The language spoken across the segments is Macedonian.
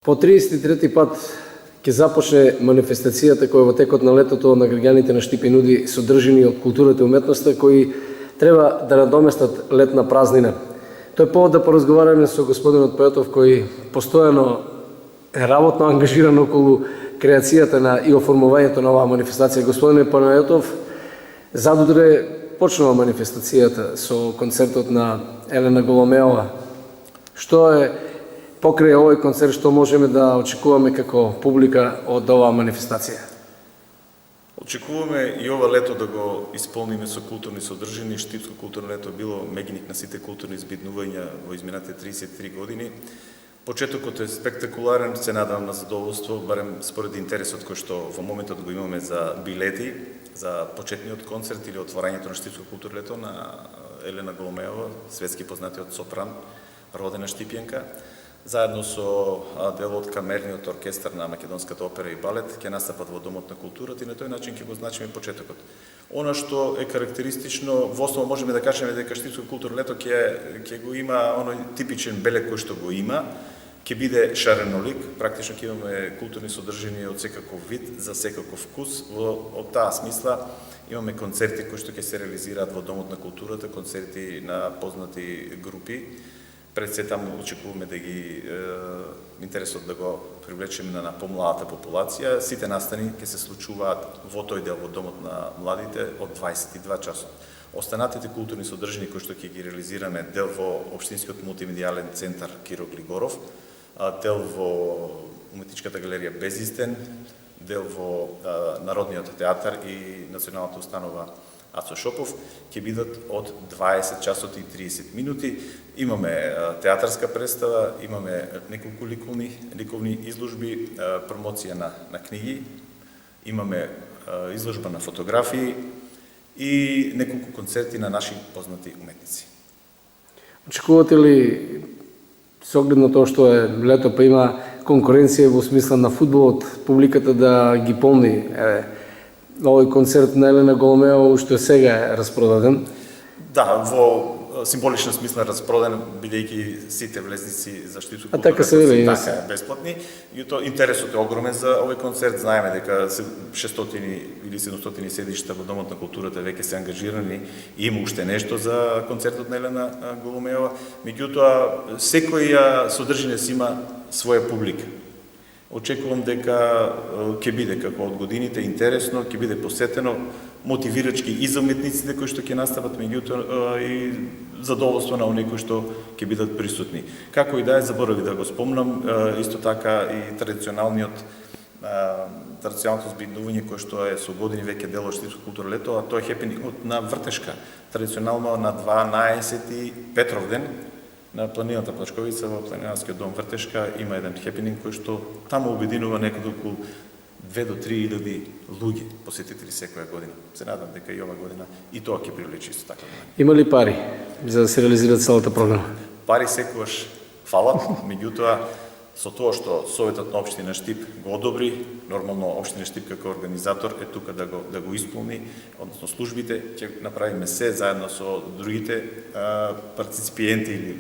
По 33 пат ќе започне манифестацијата која во текот на летото на граѓаните на Штип нуди содржини од културата и уметноста кои треба да надоместат летна празнина. Тој е повод да поразговараме со господинот Пајотов кој постојано е работно ангажиран околу креацијата и оформувањето на оваа манифестација. Господине Пајотов, задудре почнува манифестацијата со концертот на Елена Голомеова. Што е покрај овој концерт, што можеме да очекуваме како публика од оваа манифестација? Очекуваме и ова лето да го исполниме со културни содржини. Штипско културно лето било мегиник на сите културни збиднувања во изминатите 33 години. Почетокот е спектакуларен, се надевам на задоволство, барем според интересот кој што во моментот го имаме за билети, за почетниот концерт или отворањето на Штипско културно лето на Елена Голомеова, светски познатиот сопран, родена Штипјанка. Заедно со дел од камерниот оркестар на Македонската опера и балет ќе настапат во Домот на културата и на тој начин ќе го значиме почетокот. Она што е карактеристично, во основа можеме да кажеме дека Штипско културно лето ќе го има оној типичен белег кој што го има, ќе биде шаренолик, практично ќе имаме културни содржини од секаков вид, за секаков вкус. Од таа смисла имаме концерти кои што ќе се реализираат во Домот на културата, концерти на познати групи. Пред се таму очекуваме да ги интересот да го привлечеме на помладата популација. Сите настани ќе се случуваат во тој дел во Домот на младите од 22 часот. Останатите културни содржини кои што ќе ги реализираме, дел во Општинскиот мултимедијален центар Киро Глигоров, дел во Уметничката галерија Безистен, дел во Народниот театар и Националната установа Ацо Шопов, ќе бидат од 20 часот и 30 минути. Имаме театарска представа, имаме неколку ликовни изложби, промоција на книги, имаме изложба на фотографии и неколку концерти на наши познати уметници. Очекувате ли, со оглед на тоа што е лето, па има конкуренција во смисла на фудбалот, публиката да ги помни овој концерт на Елена Голомеова, уште сега е распродаден? Да, во символична смисла распродаден, бидејќи сите влезници за Штипско културно така се вели, така бесплатни. И тоа интересот е огромен за овој концерт. Знаеме дека 600 или 700 седишта во Домот на културата веќе се ангажирани и има уште нешто за концертот на Елена Голомеова. Меѓутоа, секоја содржина си има своја публика. Очекувам дека ќе биде, како од годините, интересно, ќе биде посетено, мотивирачки и за уметниците кои што ќе настапат, меѓутоа и задоволство на оние кои што ќе бидат присутни. Како и да е, заборави да го спомнам, исто така и традиционалното збиднување кој што е со години веќе дел од Штипско културно лето, а тоа е хепенингот на Вртешка. Традиционално на 12 Петровден, на планината Плачковица, во планинарскиот дом Вртешка, има еден хепенинг кој што таму обединува некаде околу 2 до 3 илјади луѓе, посетители секоја година. Се надам дека и ова година и тоа ќе привлече исто така. Има ли пари за да се реализира целата програма? Пари секогаш фалат, меѓутоа со тоа што Советот на општина Штип го одобри, нормално општина Штип како организатор е тука да го исполни, односно службите ќе направиме се заедно со другите партиципиенти или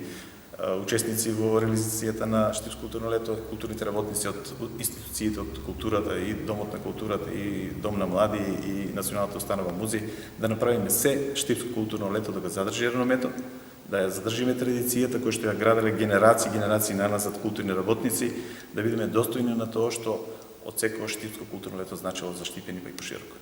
учесници во реализацијата на Штипско културно лето, културните работници од институциите од културата и Домот на културата и Дом на млади и Националната установа музеј, да направиме се Штипско културно лето да го задржи реномето, да ја задржиме традицијата која што ја граделе генерации наназад културни работници, да бидеме достојни на тоа што од секоја Штипско културно лето значило за Штипјани па и пошироко.